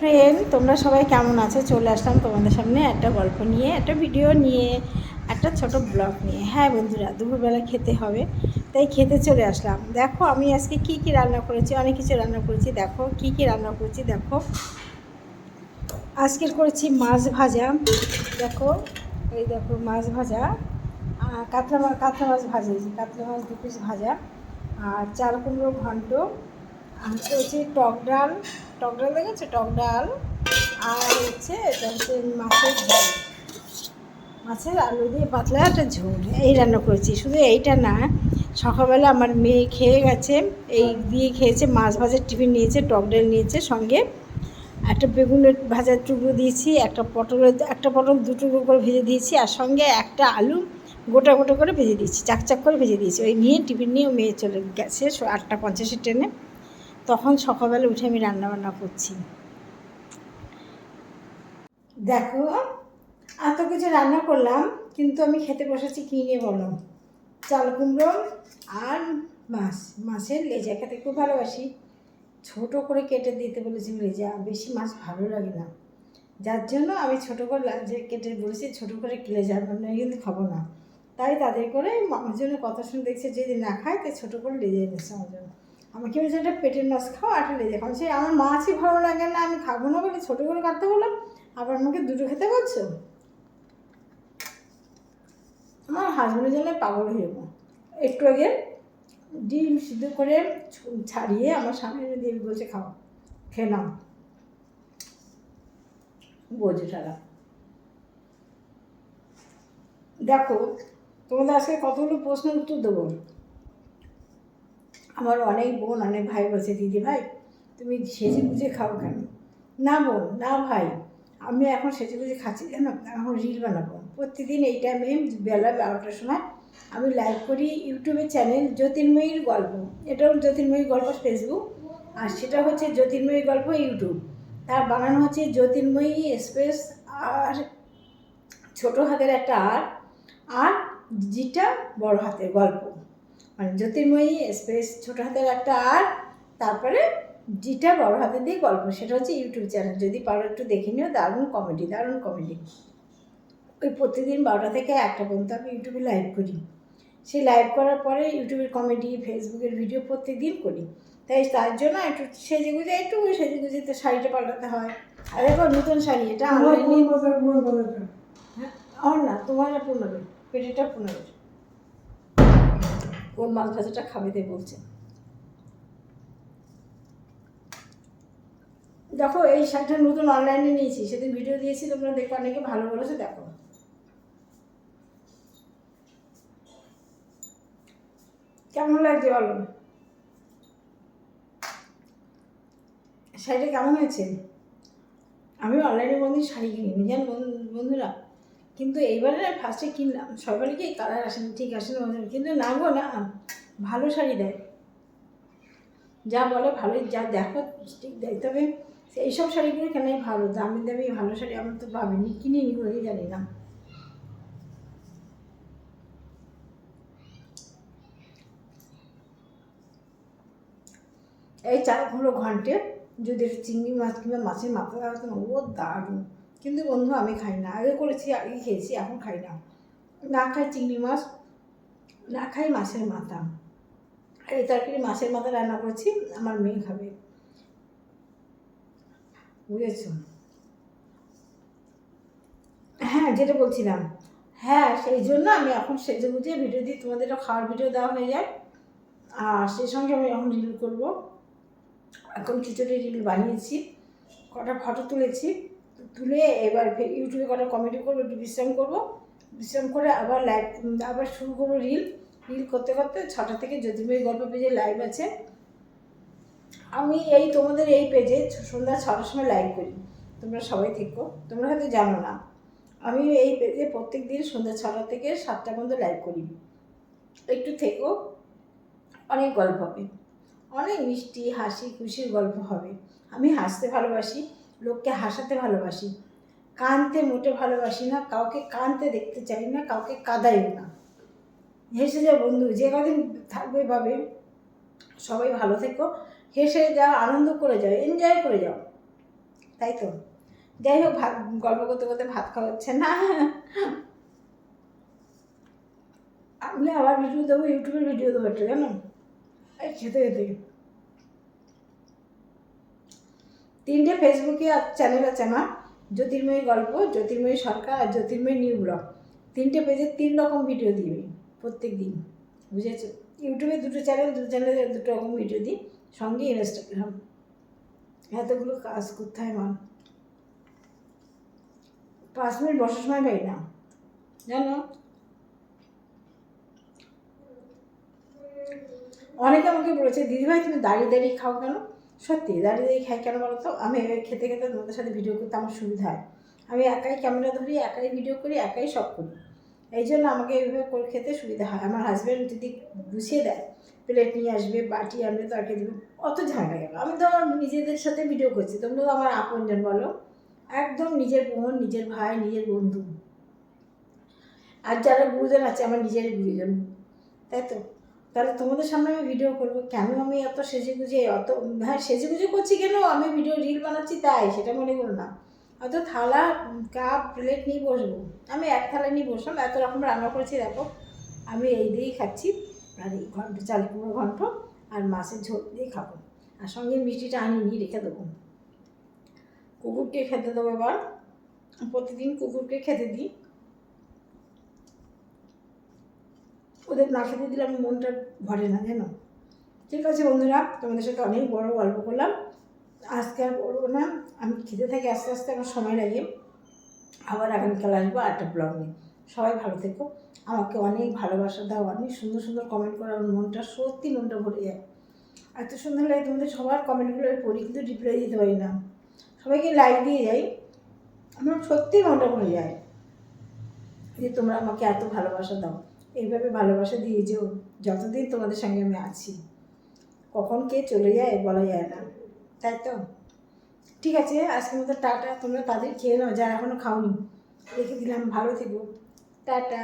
Friend, তোমরা সবাই কেমন আছো? চলে আসলাম তোমাদের সামনে একটা গল্প নিয়ে, একটা ভিডিও নিয়ে, একটা ছোট ব্লগ নিয়ে। হ্যাঁ বন্ধুরা, দুপুরবেলা খেতে হবে, তাই খেতে চলে আসলাম। দেখো আমি আজকে কি কি রান্না করেছি, অনেক কিছু রান্না করেছি। দেখো কি কি রান্না করেছি। দেখো আজকের করেছি মাছ ভাজা। দেখো এই দেখো মাছ ভাজা, কাতলা মাছ ভাজিয়েছি, কাতলা মাছ 2 পিস ভাজা, আর চাল কুমড়ো ঘন্ট, আর করেছি টক ডাল দেখেছো, টক ডাল। আর হচ্ছে এটা হচ্ছে মাছের ঝোল, মাছের আলু দিয়ে পাতলা একটা ঝোল, এই রান্না করেছি। শুধু এইটা না, সকালবেলা আমার মেয়ে খেয়ে গেছে, এই দিয়ে খেয়েছে। মাছ ভাজার টিফিন নিয়েছে, টক ডাল নিয়েছে, সঙ্গে একটা বেগুনের ভাজার টুকরো দিয়েছি, একটা পটল 2 টুকরো করে ভেজে দিয়েছি, আর সঙ্গে একটা আলু গোটা গোটা করে ভেজে দিয়েছি, চাকচাক করে ভেজে দিয়েছি। ওই নিয়ে টিফিন নিয়ে মেয়ে চলে গেছে 8টা 50 ট্রেনে। তখন সকালবেলা উঠে আমি রান্নাবান্না করছি। দেখো এত কিছু রান্না করলাম, কিন্তু আমি খেতে বসেছি কী নিয়ে বলো? চাল কুমড়ো আর মাছের লেজা খেতে খুব ভালোবাসি। ছোট করে কেটে দিতে বলেছি লেজা, বেশি মাছ ভালো লাগে না, যার জন্য আমি ছোটো করে কেটে বলেছি ছোটো করে লেজা, মানে কিন্তু খাবো না। তাই তাদের করে আমার জন্য কথা শুনে দেখছে, যদি না খায় তাই ছোটো করে লেজে এনেছে আমার জন্য। আমাকে বলছে একটা পেটের মাছ খাও, একটা লেজা খাও। সে আমার মাছই ভালো লাগে না, আমি খাবো না বলে ছোটো করে কাটতে বললাম, আবার আমাকে দুটো খেতে বলছো। আমার হাজবেন্ডের জন্য পাগল হয়ে যাবো। একটু আগে ডিম সিদ্ধ করে ছাড়িয়ে আমার সামনে এনে দিয়ে বলছে খাও, খেয়ে নাও, বোঝে সারা। দেখো তোমাদের আজকে কতগুলো প্রশ্নের উত্তর দেবো। আমার অনেক বোন অনেক ভাই বলছে, দিদি ভাই তুমি সেজে গুজে খাও কেন? না বোন না ভাই, আমি এখন সেজে গুজে খাচ্ছি জানো, এখন রিল বানাবো। প্রতিদিন এই টাইমে বেলা 12টার সময় আমি লাইভ করি ইউটিউবের চ্যানেল জ্যোতির্ময়ীর গল্প। এটাও জ্যোতির্ময়ী গল্প ফেসবুক, আর সেটা হচ্ছে জ্যোতির্ময়ী গল্প ইউটিউব। তার বানানো হচ্ছে জ্যোতির্ময়ী স্পেস আর ছোটো হাতের একটা আর জিটা বড় হাতের গল্প, মানে জ্যোতির্ময়ী স্পেস ছোটো হাতের একটা তারপরে জিটা বড় হাতের দিয়ে গল্প। সেটা হচ্ছে ইউটিউব চ্যানেল, যদি পারো একটু দেখে নিও, দারুণ কমেডি। ওই প্রতিদিন 12টা থেকে 1টা পর্যন্ত আমি ইউটিউবে লাইভ করি। সেই লাইভ করার পরে ইউটিউবের কমেডি, ফেসবুকের ভিডিও প্রত্যেক দিন করি। তার জন্য একটু সেজে গুজে তো শাড়িটা পাল্টাতে হয়। আর দেখো নতুন শাড়ি, এটা অনলাইনে। হ্যাঁ আমার না, তোমার 15, পেটেটা 15। ওর মাছ ভাজাটা খাবে দিয়ে বলছে। দেখো এই শাড়িটা নতুন অনলাইনে নিয়েছি, সেদিন ভিডিও দিয়েছি, তোমরা দেখো, অনেকে ভালো বলেছে। দেখো কেমন লাগছে বলো, শাড়িটা কেমন হয়েছে? আমি অনলাইনে কোনোদিন শাড়ি কিনিনি জান বন্ধুরা, কিন্তু এইবারে না ফার্স্টে কিনলাম। সবারই কি কালার আসে না, ঠিক আসে না, কিন্তু না গো না, ভালো শাড়ি দেয়, যা বলে ভালোই, যা দেখো ঠিক দেয়। তবে এইসব শাড়িগুলো কেনাই ভালো, দামি দামি ভালো শাড়ি আমার তো পাবেনি, কিনিনি বলেই জানি না। এই চালগুলো ঘন্টে যদি চিংড়ি মাছ কিংবা মাছের মাথা দেওয়া না, ও দারুণ। কিন্তু বন্ধু আমি খাই না, আগে করেছি, আগে খেয়েছি, এখন খাই না। না খাই চিংড়ি মাছ, না খাই মাছের মাথা। আর এই তরকারি মাছের মাথা রান্না করেছি, আমার মেয়ে খাবে, বুঝেছ? হ্যাঁ যেটা বলছিলাম, হ্যাঁ সেই জন্য আমি এখন সেজে গুজে ভিডিও দিই, তোমাদেরও খাওয়ার ভিডিও দেওয়া হয়ে যায়, আর সেই সঙ্গে আমি এখন রিল করবো। এখন খিচুড়ি রিল বানিয়েছি, কটা ফটো তুলেছি, তুলে এবার ইউটিউবে কটা কমেডি করবো, একটু বিশ্রাম করে আবার আবার শুরু করবো রিল করতে করতে। 6টা থেকে জ্যোতির্ময়ী গল্প পেজে লাইভ আছে। আমি তোমাদের এই পেজে সন্ধ্যা 6টার সময় লাইভ করি, তোমরা সবাই থেকো। তোমরা হয়তো জানো না, আমি এই পেজে প্রত্যেক দিন সন্ধ্যা 6টা থেকে 7টা পর্যন্ত লাইভ করি। একটু থেকো, অনেক গল্প হবে, অনেক মিষ্টি হাসি খুশির গল্প হবে। আমি হাসতে ভালোবাসি, লোককে হাসাতে ভালোবাসি, কাঁদতে মোটে ভালোবাসি না, কাউকে কাঁদতে দেখতে চাই না, কাউকে কাঁদাইও না। হেসে যা বন্ধু, যে কদিন থাকবে ভাবে। সবাই ভালো থেকো, হেসে যাও, আনন্দ করে যাও, এনজয় করে যাও। তাই তো। যাই হোক, ভাত গল্প করতে করতে ভাত খাওয়া হচ্ছে না। আমি আবার ভিডিও দেবো, ইউটিউবের ভিডিও দেবো একটু, জানো, এই খেতে খেতে। 3টে ফেসবুকে চ্যানেল আছে আমার, জ্যোতির্ময়ী গল্প, জ্যোতির্ময়ী সরকার আর জ্যোতির্ময়ী নিউ ব্লগ। 3টে পেজে 3 রকম ভিডিও দিই প্রত্যেক দিন, বুঝেছো? ইউটিউবে 2টো চ্যানেল, 2 চ্যানেলে 2 রকম ভিডিও দিই, সঙ্গে ইনস্টাগ্রাম। এতগুলো কাজ করতে হয় আমার, 5 মিনিট বসার সময় পাই না, জানো। অনেকে আমাকে বলেছে, দিদিভাই তুমি দাঁড়িয়ে দাঁড়িয়ে খাও কেন? সত্যি দাঁড়িয়ে দাঁড়িয়ে খাই কেন বলো তো? আমি খেতে খেতে তোমাদের সাথে ভিডিও করতে আমার সুবিধা হয়। আমি একাই ক্যামেরা ধরি, একাই ভিডিও করি, একাই সব করি। এই জন্য আমাকে এইভাবে করে খেতে সুবিধা হয়। আমার হাজব্যান্ড যদি গুছিয়ে দেয়, প্লেট নিয়ে আসবে, বাটি আনবে, তরকারি দেবে, অত ঝামেলা গেল। আমি তো আমার নিজেদের সাথে ভিডিও করছি, তোমরা তো আমার আপনজন বলো, একদম নিজের বোন, নিজের ভাই, নিজের বন্ধু। আর যারা গুরুজন আছে আমার নিজের গুরুজন, তাই তো। তাহলে তোমাদের সামনে আমি ভিডিও করবো কেন? আমি অত সেজেগুজে অত, হ্যাঁ সেজেগুজে করছি কেন? আমি ভিডিও রিল বানাচ্ছি তাই, সেটা মনে করো না। অত থালা কাপ প্লেট নিয়ে বসবো? আমি এক থালা নিয়ে বসলাম, এত রকম রান্না করেছি দেখো। আমি এই দিয়েই খাচ্ছি, আর এই চাল কুমড়ো ঘন্ট আর মাছের ঝোল দিয়ে খাবো, আর সঙ্গে মিষ্টিটা আনিনি, রেখে দেবো। কুকুরকে খেতে দেবো এবার, প্রতিদিন কুকুরকে খেতে দিই। ওদের না খেতে দিলে আমি মনটা ভরে না, জানো। ঠিক আছে বন্ধুরা, তোমাদের সাথে অনেক বড় গল্প করলাম, আজকে আর বলবো না। আমি খেতে থাকি আস্তে আস্তে, আমার সময় লাগে। আবার আগামীকাল আসবো আরেকটা ব্লগ নিয়ে। সবাই ভালো থেকো, আমাকে অনেক ভালোবাসা দাও, অনেক সুন্দর সুন্দর কমেন্ট করো, আমার মনটা সত্যি মনটা ভরে যায়। এত সুন্দর লাগে তোমাদের সবার কমেন্টগুলো আমি পড়ি, কিন্তু রিপ্লাই দিতে পারি না। সবাইকে লাইক দিয়ে যাই, আমার সত্যি মনটা ভরে যায় যে তোমরা আমাকে এত ভালোবাসা দাও। এইভাবে ভালোবাসা দিয়ে যেও যতদিন তোমাদের সঙ্গে আমি আছি। কখন কে চলে যায় বলা যায় না, তাই তো। ঠিক আছে, আজকের মতো টাটা। তোমরা তাদের খেয়ে নাও যারা এখনও খাওনি, রেখে দিলাম। ভালো থেকো, টাটা।